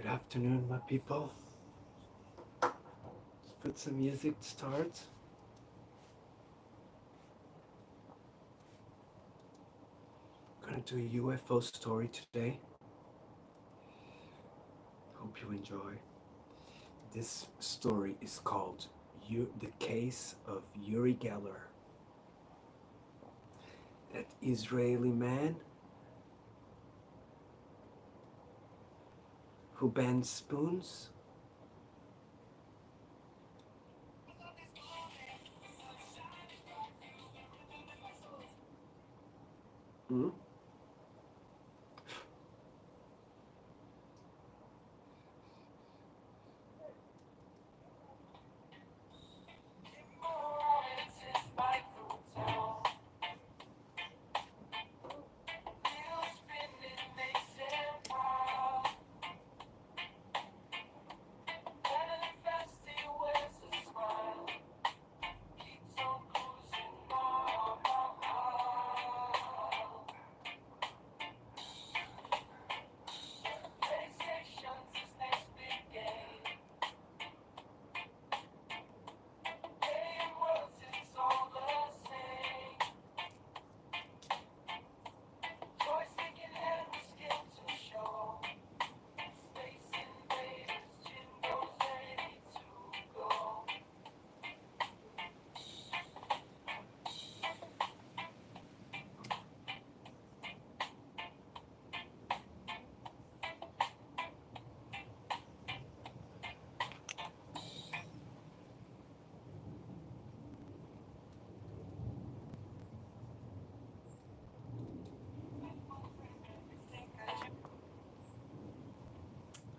Good afternoon, my people. Let's put some music to start. I'm gonna do a UFO story today. Hope you enjoy. This story is called The Case of Uri Gellar. That Israeli man who bends spoons. Hmm?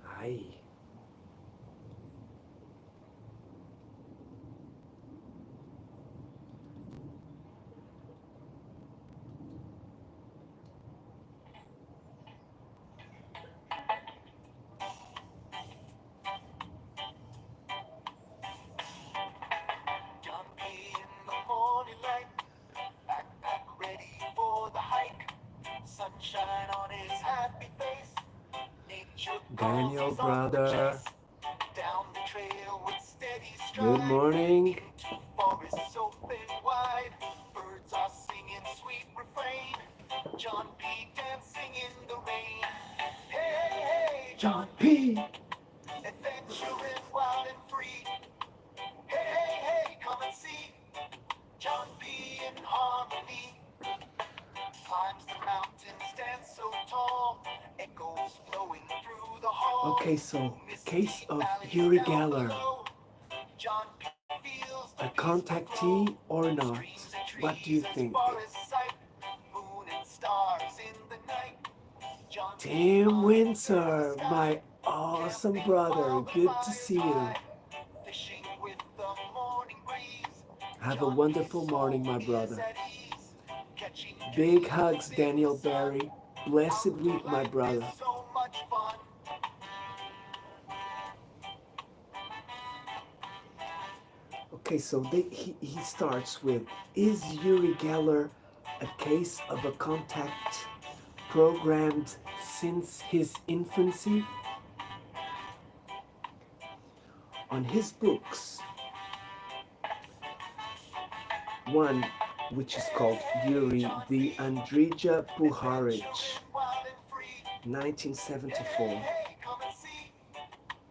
Hi. Sunshine on his happy face. Nature Daniel, calls, he's on the brother. chase. Down the trail with steady Good stride. morning. Into forests open wide. Birds are singing sweet refrain. John B. dancing in the rain. Hey, hey, hey, John B. P. Adventuring wild and free. Hey, hey, hey, come and see. John B. in harmony. Climbs the mountain, stands so tall, echoes flowing through the hall. Okay, so Case Misty of valleys Uri down Gellar. below. John P. feels the A peaceful flow. contactee or not? Streams and What do trees you as think? far as sight. Moon and stars in the night. John P. Tim under the Windsor, sky. my awesome Camping brother. while the Good to fire's see you. high. Fishing with the morning breeze. Have a John P.'s wonderful morning, soul my is brother. at ease. Catching Big dreams hugs, in the Daniel sun. Barry. Blessed Outdoor week, my life is brother. so much fun. Okay, so he starts with, is Uri Geller a case of a contact programmed since his infancy? On his books, one which is called Yuri John the B. Andrija Puharich, Adventuring wild and free. Hey, hey, 1974. hey, come and see.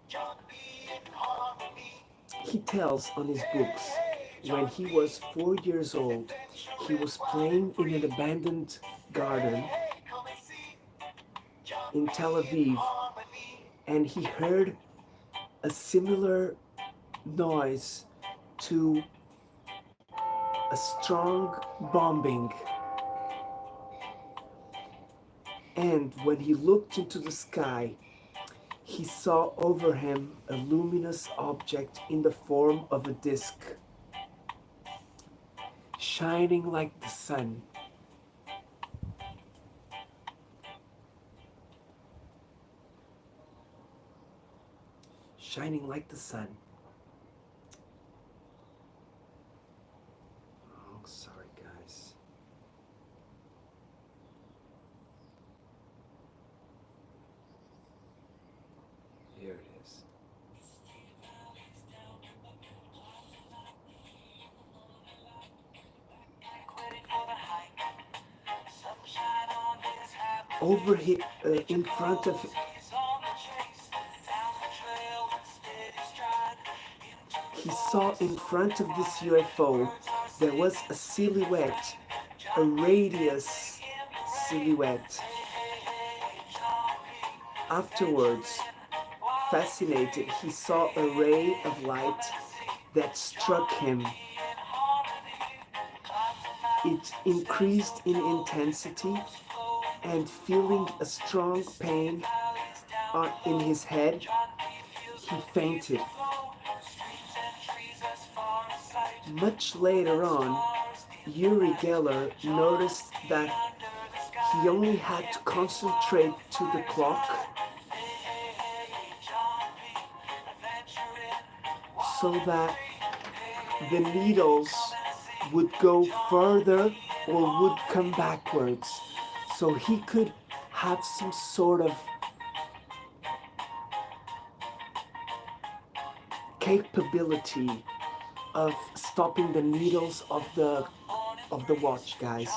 John B. in harmony. He tells on his Hey, books hey, when John he B. was 4 years old, he Adventuring was wild and playing in an free. abandoned Hey, hey, garden hey, come and see. John in B. Tel in Aviv, harmony. and he heard a similar noise to a strong bombing. And when he looked into the sky, he saw over him a luminous object in the form of a disk, shining like the sun. Shining like the sun. Oh, sorry, guys. over in front of he saw in front of this UFO there was a silhouette, a radius silhouette. Afterwards, fascinated, he saw a ray of light that struck him. It increased in intensity, and feeling a strong pain in his head, he fainted. Much later on, Uri Gellar noticed that he only had to concentrate to the clock so that the needles would go further or would come backwards. So he could have some sort of capability of stopping the needles of the watch, guys.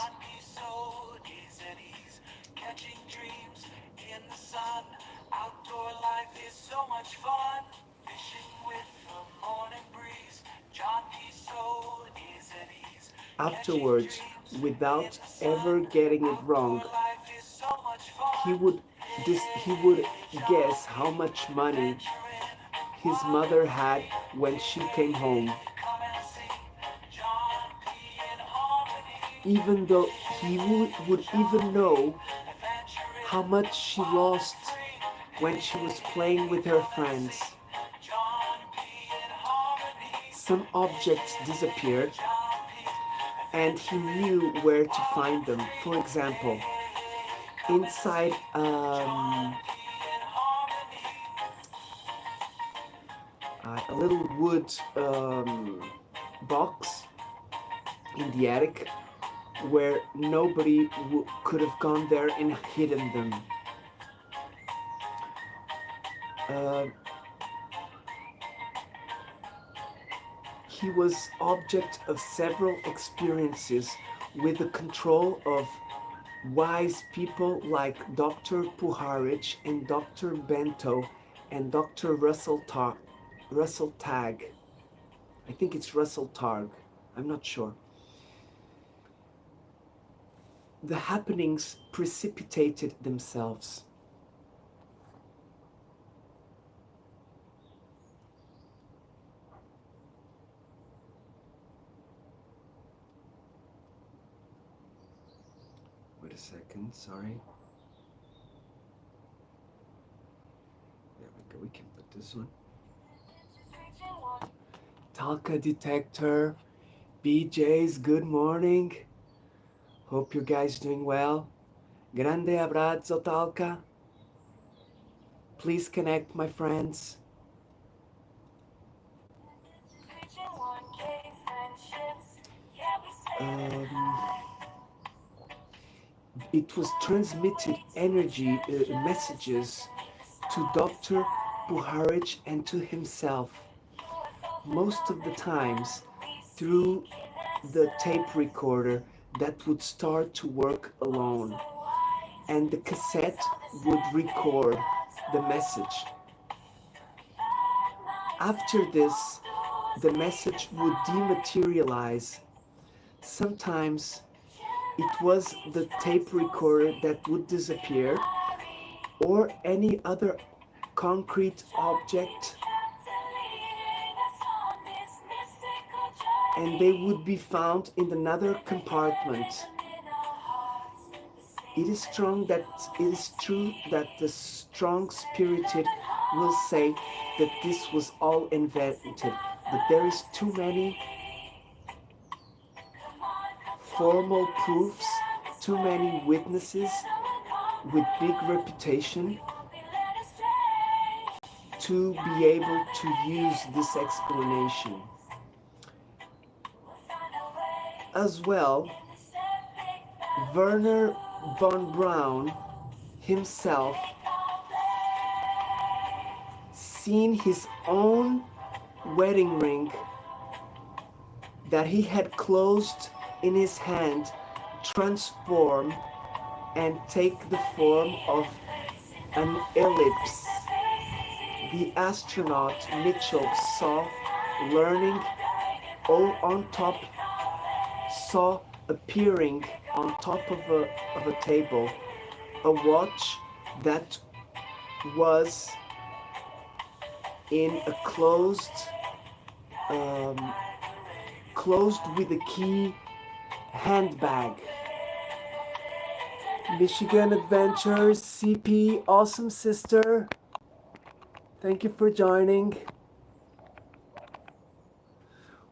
Afterwards, without ever getting it wrong, he would guess how much money his mother had when she came home. Even though he would even know how much she lost when she was playing with her friends. Some objects disappeared, and he knew where to find them. For example, inside a little wood box in the attic where nobody could have gone there and hidden them. He was object of several experiences with the control of wise people like Dr. Puharich and Dr. Bento and Dr. Russell Tagg. I think it's Russell Targ. I'm not sure. The happenings precipitated themselves. Wait a second, sorry. There we go, we can put this one. Talca detector, BJ's, good morning. Hope you guys doing well. Grande abrazo, Talca. Please connect, my friends. It was transmitted energy messages to Dr. Puharich and to himself, most of the times through the tape recorder that would start to work alone, and the cassette would record the message. After this, the message would dematerialize. Sometimes it was the tape recorder that would disappear, or any other concrete object, and they would be found in another compartment. It is true that the strong-spirited will say that this was all invented, but there is too many formal proofs, too many witnesses with big reputation to be able to use this explanation. As well, Werner von Braun himself seen his own wedding ring that he had closed in his hand transform and take the form of an ellipse. The astronaut Mitchell saw learning all on top saw appearing on top of a table a watch that was in a um, closed with a key handbag. Michigan Adventures CP, awesome sister. Thank you for joining.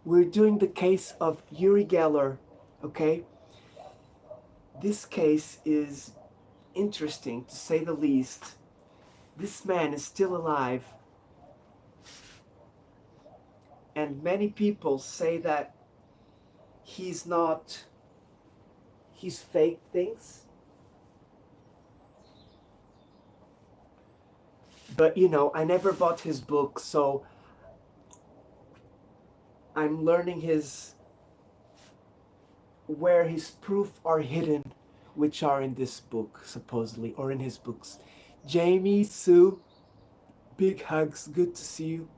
We're doing the case of Uri Gellar, okay? This case is interesting to say the least. This man is still alive, and many people say that he's not, he's fake things. But you know, I never bought his book, so I'm learning his where his proof are hidden, which are in this book, supposedly, or in his books. Jamie, Sue, big hugs, good to see you.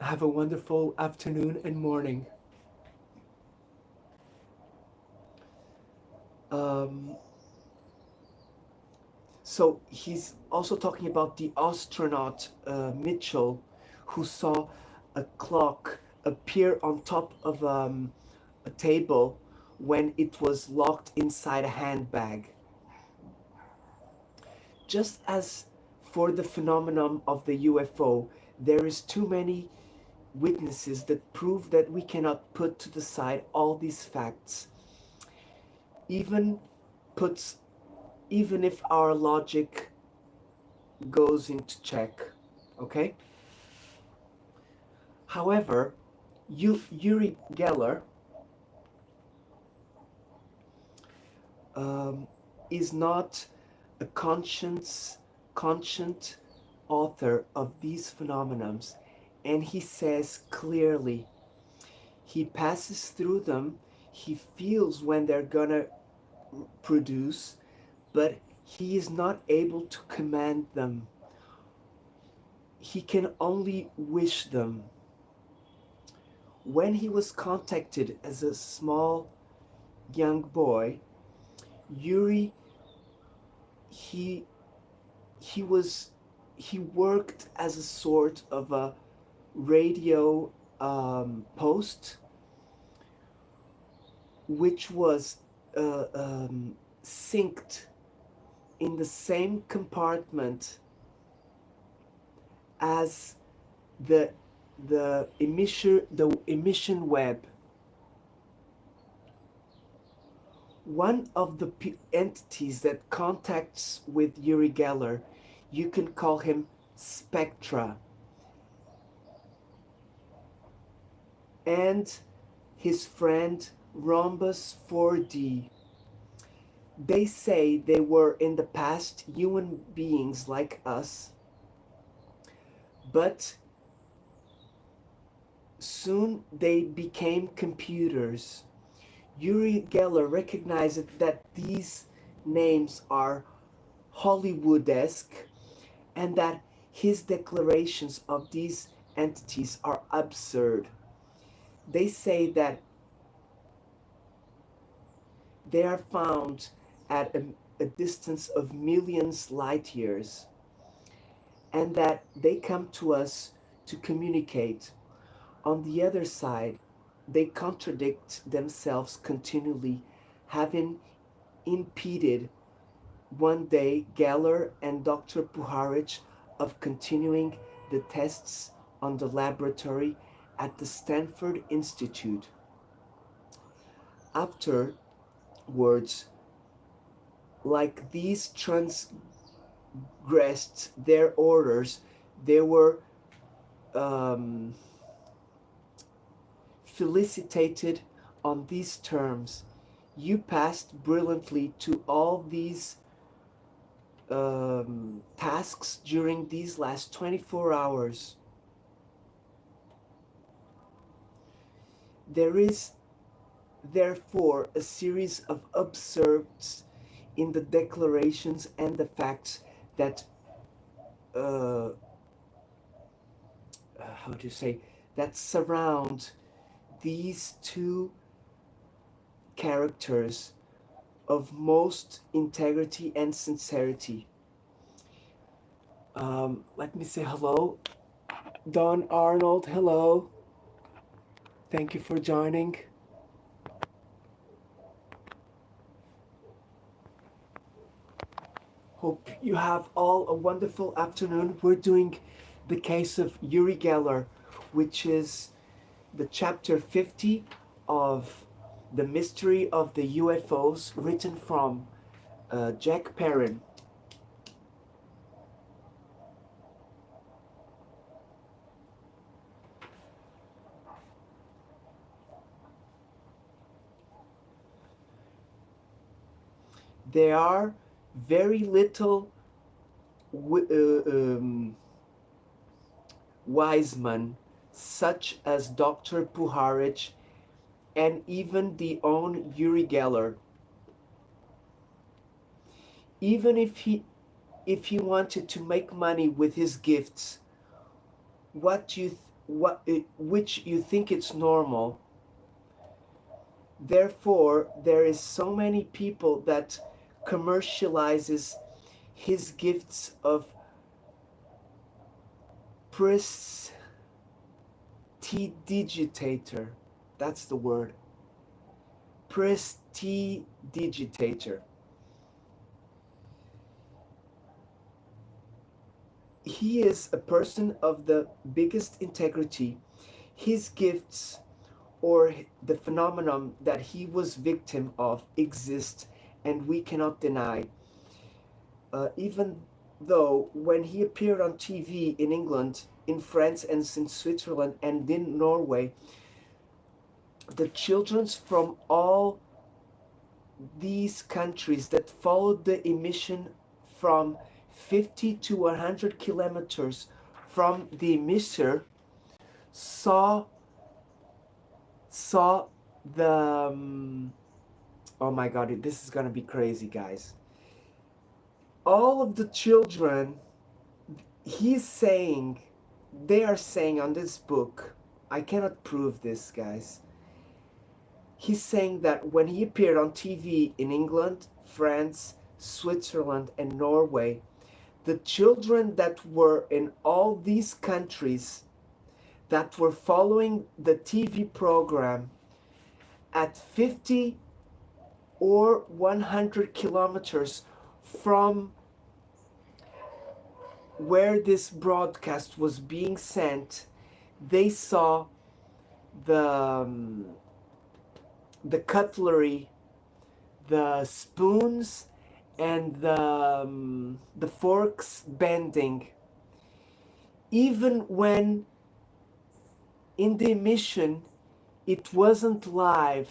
Have a wonderful afternoon and morning. Um, so he's also talking about the astronaut Mitchell, who saw a clock appear on top of a table when it was locked inside a handbag. Just as for the phenomenon of the UFO, there is too many witnesses that prove that we cannot put to the side all these facts, even puts even if our logic goes into check. Okay? However, Uri Geller um, is not a conscient author of these phenomena, and he says clearly he passes through them, he feels when they're gonna produce, but he is not able to command them. He can only wish them. When he was contacted as a small young boy, Yuri he he was he worked as a sort of a radio post, which was synced in the same compartment as the emission web. One of the entities that contacts with Uri Geller, you can call him Spectra, and his friend Rhombus 4D. They say they were in the past human beings like us, but soon they became computers. Uri Geller recognized that these names are Hollywoodesque and that his declarations of these entities are absurd. They say that they are found at a distance of millions light years, and that they come to us to communicate. On the other side, they contradict themselves continually, having impeded one day Geller and Dr. Puharich of continuing the tests on the laboratory at the Stanford Institute. Afterwards, like these transgressed their orders, they were um, felicitated on these terms. You passed brilliantly to all these tasks during these last 24 hours. There is therefore a series of observed in the declarations and the facts that uh, how do you say, that surround these two characters of most integrity and sincerity. Let me say hello. Don Arnold, hello. Thank you for joining. Hope you have all a wonderful afternoon. We're doing the case of Uri Gellar, which is the chapter 50 of The Mystery of the UFOs, written from Jack Perrin. There are very little wise men, such as Dr. Puharich and even the own Uri Geller. Even if he wanted to make money with his gifts, which you think it's normal. Therefore, there is so many people that commercializes his gifts of prestidigitator. That's the word. Prestidigitator. He is a person of the biggest integrity. His gifts or the phenomenon that he was victim of exist and we cannot deny. Even though when he appeared on TV in England, in France and in Switzerland and in Norway, the children from all these countries that followed the emission from 50 to 100 kilometers from the emitter saw the oh my god, this is gonna be crazy, guys. All of the children, they are saying on this book, I cannot prove this, guys. He's saying that when he appeared on TV in England, France, Switzerland, and Norway, the children that were in all these countries that were following the TV program at 50 or 100 kilometers from where this broadcast was being sent, they saw the cutlery, the spoons, and the forks bending. Even when in the emission it wasn't live.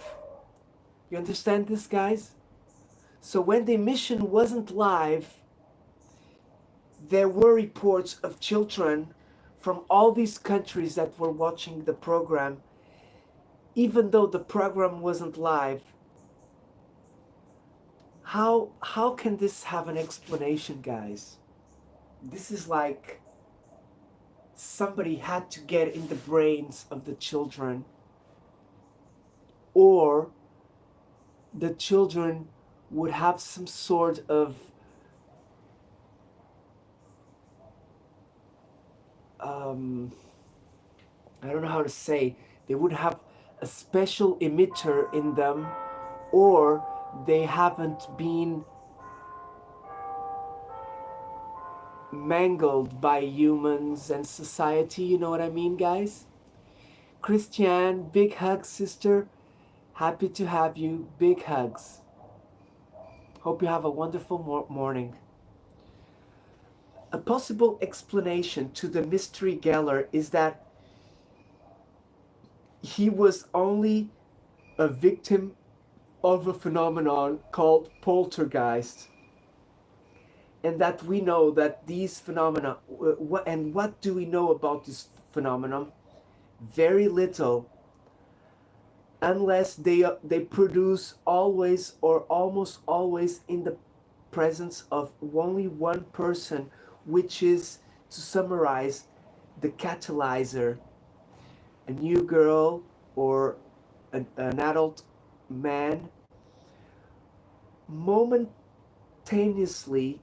You understand this, guys? So when the emission wasn't live, there were reports of children from all these countries that were watching the program, even though the program wasn't live. How can this have an explanation, guys? This is like somebody had to get in the brains of the children, or the children would have some sort of I don't know how to say, they would have a special emitter in them, or they haven't been mangled by humans and society. You know what I mean, guys? Christiane, big hugs, sister. Happy to have you. Big hugs. Hope you have a wonderful morning. A possible explanation to the mystery Geller is that he was only a victim of a phenomenon called poltergeist, and that we know that these phenomena, what do we know about this phenomenon? Very little, unless they produce always or almost always in the presence of only one person, which is, to summarize, the catalyzer. A new girl or an adult man momentaneously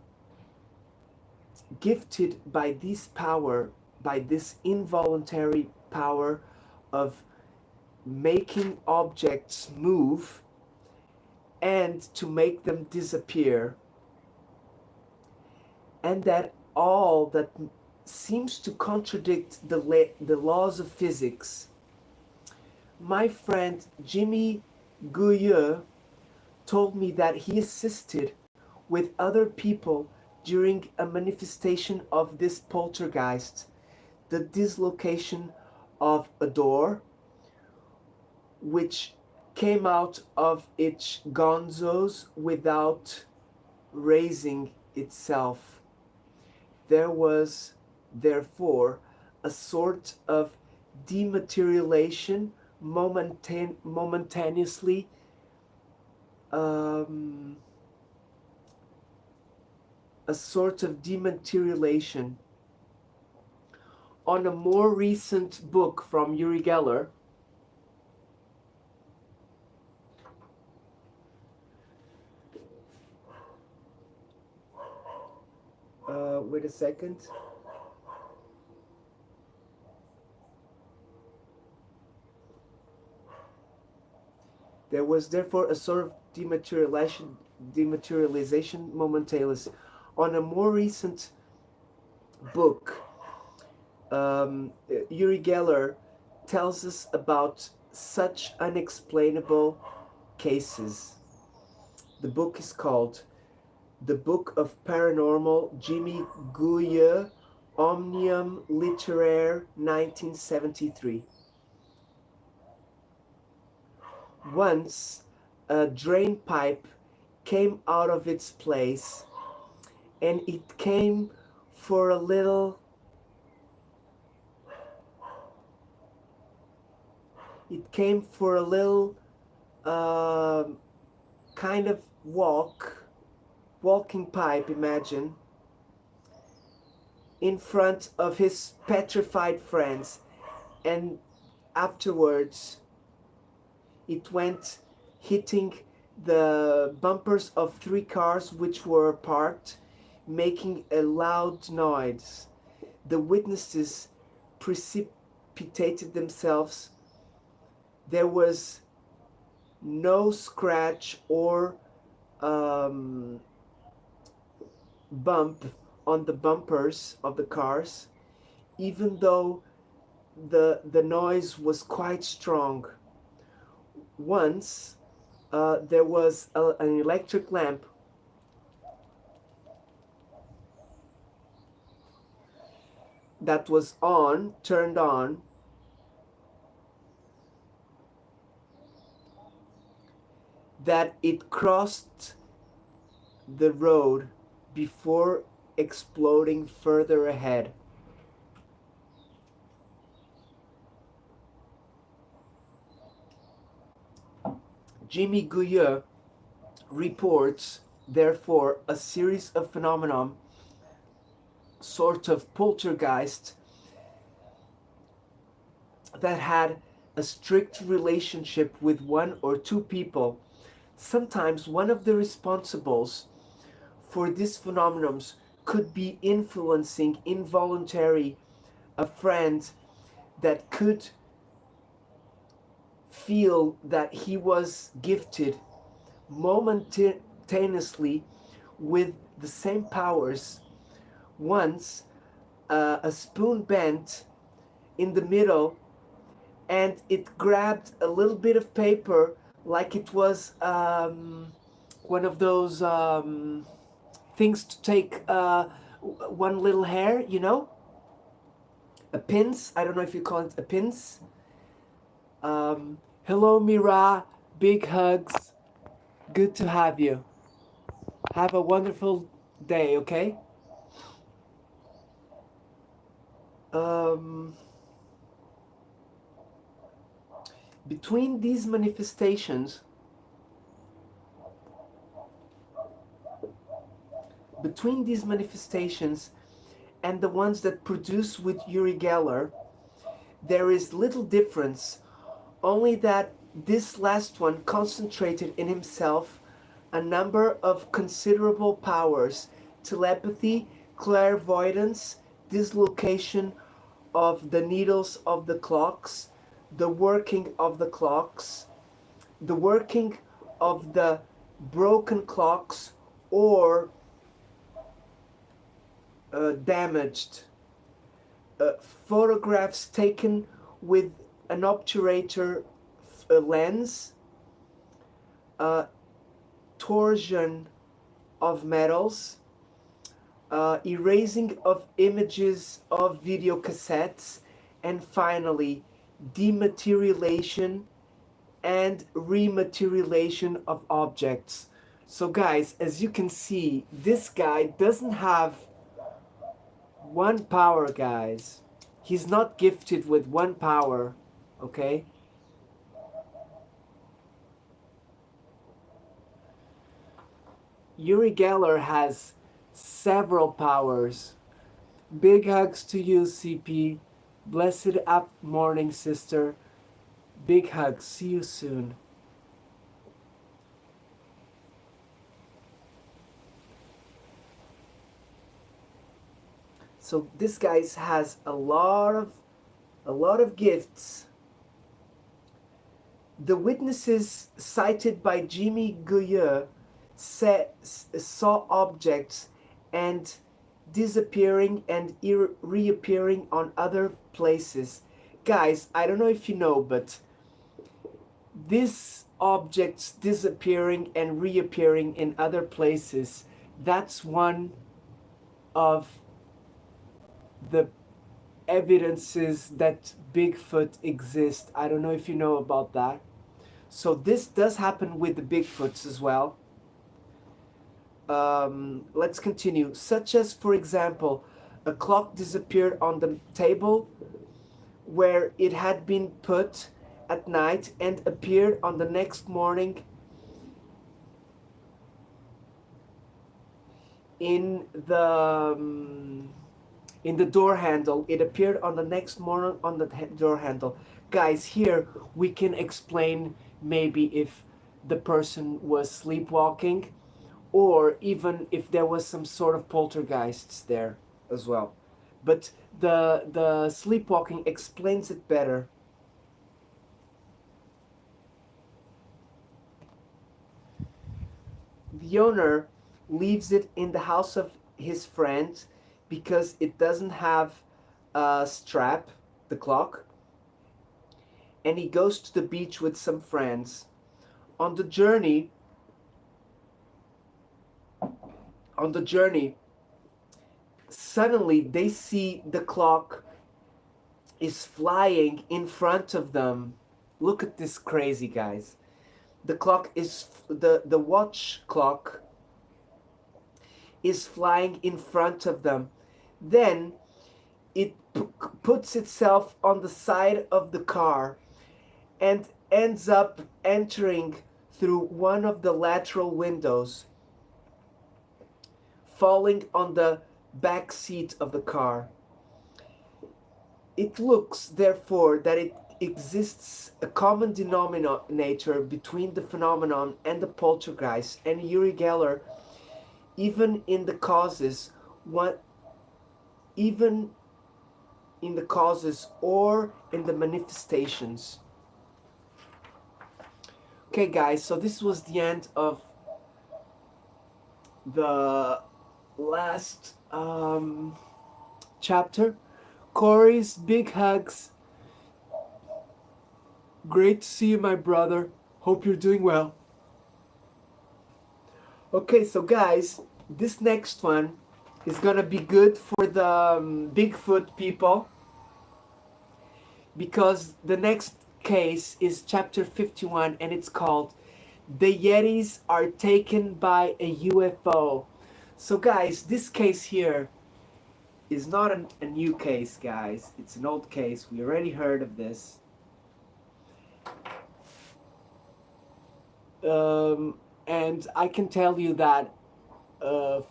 gifted by this power, by this involuntary power of making objects move and to make them disappear, and that all that seems to contradict the laws of physics. My friend Jimmy Gouilleux told me that he assisted with other people during a manifestation of this poltergeist, the dislocation of a door, which came out of its gonzos without raising itself. There was, therefore, a sort of dematerialization momentaneously a sort of dematerialization. On a more recent book from Uri Gellar, wait a second. There was therefore a sort of dematerialization momentaneous. On a more recent book, Uri Geller tells us about such unexplainable cases. The book is called The Book of Paranormal, Jimmy Gouilleux, Omnium Literaire, 1973. Once, a drain pipe came out of its place, and it came for a little uh, kind of walking pipe, imagine, in front of his petrified friends, and afterwards it went hitting the bumpers of 3 cars which were parked, making a loud noise. The witnesses precipitated themselves. There was no scratch or bump on the bumpers of the cars, even though the noise was quite strong. Once, there was an electric lamp that was turned on, that it crossed the road before exploding further ahead. Jimmy Gouilleux reports, therefore, a series of phenomena, sort of poltergeist, that had a strict relationship with one or two people. Sometimes one of the responsibles for these phenomena could be influencing involuntary a friend that could feel that he was gifted momentaneously with the same powers. Once, a spoon bent in the middle, and it grabbed a little bit of paper like it was one of those things to take one little hair, a pins. I don't know if you call it a pins. Hello, Mira. Big hugs. Good to have you. Have a wonderful day, okay? Between these manifestations, between these manifestations and the ones that produce with Uri Gellar, there is little difference, only that this last one concentrated in himself a number of considerable powers: telepathy, clairvoyance, dislocation of the needles of the clocks, the working of the clocks, the working of the broken clocks or damaged, photographs taken with an obturator lens, uh, torsion of metals, erasing of images of video cassettes, and finally dematerialization and rematerialization of objects. So guys, as you can see, this guy doesn't have one power, guys. He's not gifted with one power, okay? Uri Geller has several powers. Big hugs to you, CP. Blessed up morning, sister. Big hugs. See you soon. So this guy has a lot of gifts. The witnesses cited by Jimmy Guyeux saw objects and disappearing and reappearing on other places. Guys, I don't know if you know, but these objects disappearing and reappearing in other places, that's one of the evidences that Bigfoot exists. I don't know if you know about that. So this does happen with the Bigfoots as well. Let's continue. Such as, for example, a clock disappeared on the table where it had been put at night and appeared on the next morning in the door handle. It appeared on the next morning on the door handle. Guys, here we can explain maybe if the person was sleepwalking, or even if there was some sort of poltergeists there as well. But the sleepwalking explains it better. The owner leaves it in the house of his friend because it doesn't have a strap, the clock, and he goes to the beach with some friends. On the journey, suddenly they see the clock is flying in front of them. Look at this crazy, guys. The clock is the watch clock is flying in front of them. Then it puts itself on the side of the car and ends up entering through one of the lateral windows, falling on the back seat of the car. It looks, therefore, that it exists a common denominator between the phenomenon and the poltergeist, and Uri Geller, even in the causes, even in the causes or in the manifestations. Okay, guys, so this was the end of the last chapter. Corey's big hugs. Great to see you, my brother. Hope you're doing well. Okay, so guys, this next one is gonna be good for the Bigfoot people, because the next case is chapter 51 and it's called "The Yetis Are Taken by a UFO." So guys, this case here is not a new case, guys. It's an old case. We already heard of this. And I can tell you that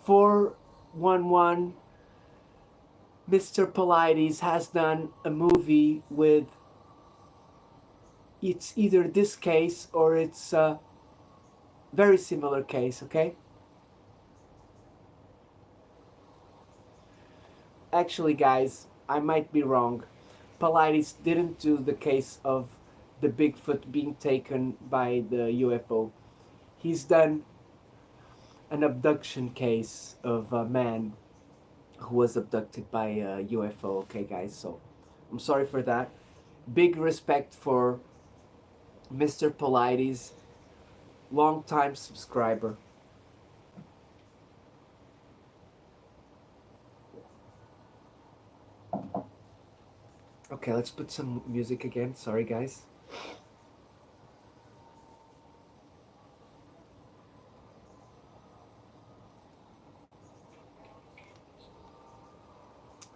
for 911, Mr. Polides has done a movie with, it's either this case or it's a very similar case, okay? Actually, guys, I might be wrong. Polides didn't do the case of the Bigfoot being taken by the UFO. He's done an abduction case of a man who was abducted by a UFO. Okay, guys, so I'm sorry for that. Big respect for Mr. Polides, long time subscriber. Okay, let's put some music again. Sorry, guys.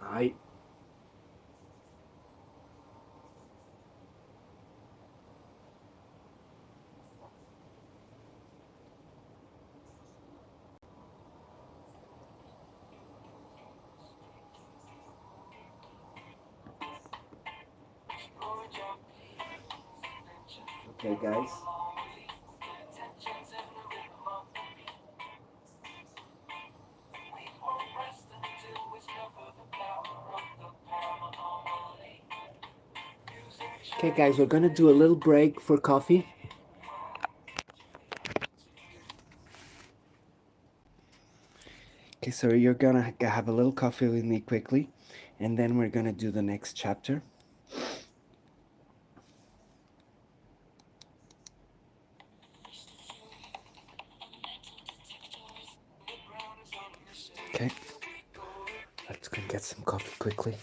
I. Okay, guys. Okay, guys, we're gonna do a little break for coffee. Okay, so you're gonna have a little coffee with me quickly, and then we're gonna do the next chapter. Okay, let's go get some coffee quickly.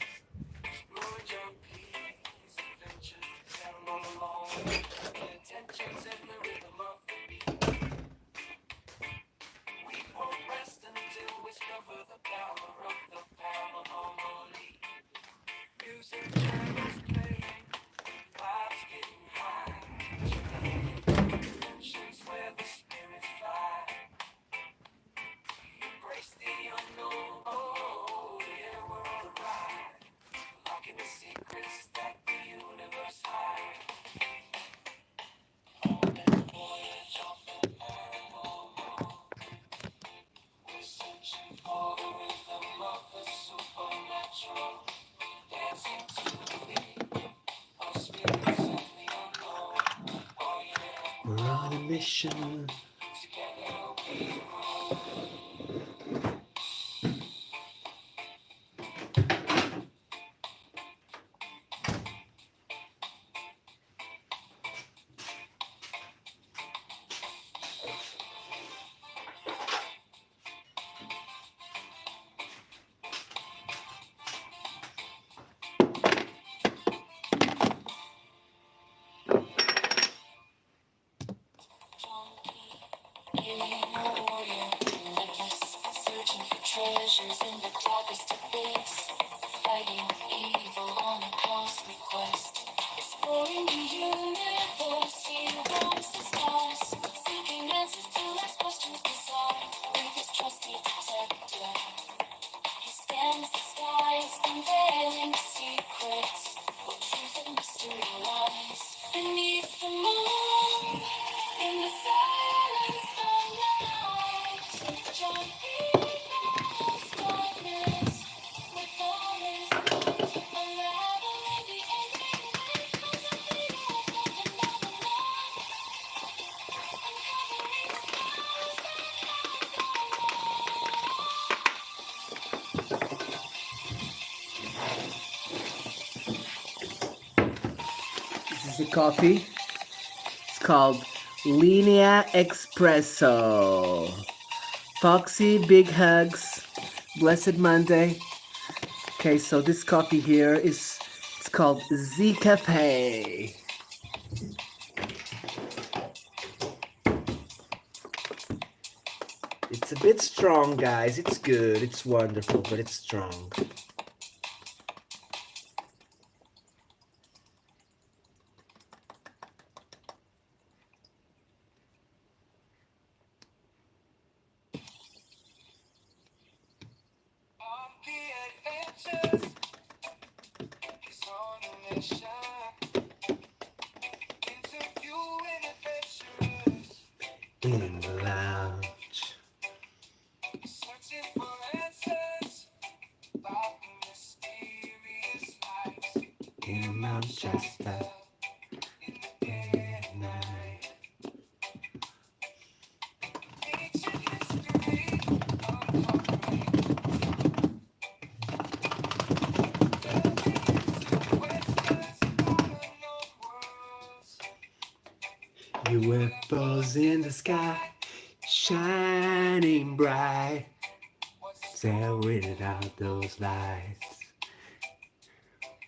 We're on a mission. Treasures in the darkest debates, fighting evil on a costly quest, exploring the universe, he roams the stars, seeking answers to life's questions bizarre. With his trusty detector, he scans the skies, unveiling secrets, where truth and mystery lies. Beneath the moon, in the silence of night, John P. This is a coffee. It's called Linea Espresso. Foxy, big hugs. Blessed Monday. Okay, so this coffee here it's called Z Cafe. It's a bit strong, guys. It's good. It's wonderful, but it's strong. in the lounge. Searching for answers about the mysterious lights In Manchester, in the dead of night. Ancient history uncovering delving into questions about unknown worlds. UFOs in the sky, shining bright. What's Separated out those lights.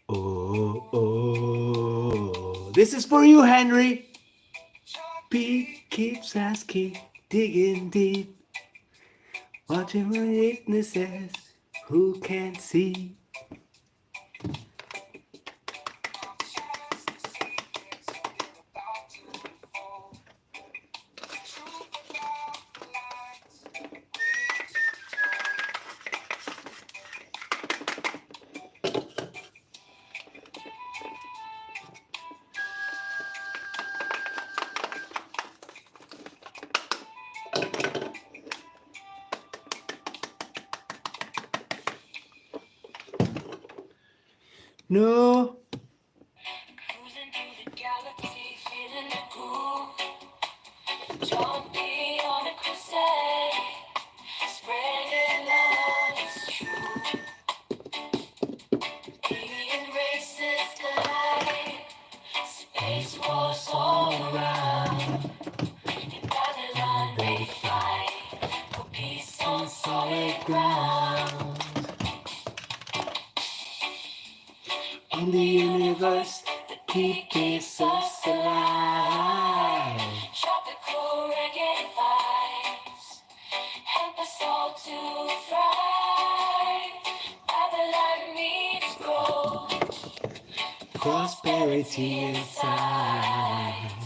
Oh, oh. This is for you, Henry. Pete keeps asking, digging deep, watching my witnesses who can't see. shadows, the secrets they're about to unfold. Truth about the lights waiting to be told. No, Cruising through the galaxy, feeling the groove. John B on a crusade, spreading love is true. Alien races collide, space wars all around. In Babylon they fight for peace on solid ground. in the universe, the peak keeps us alive. Tropical reggae vibes help us all to thrive. Babylon means growth, Prosperity inside.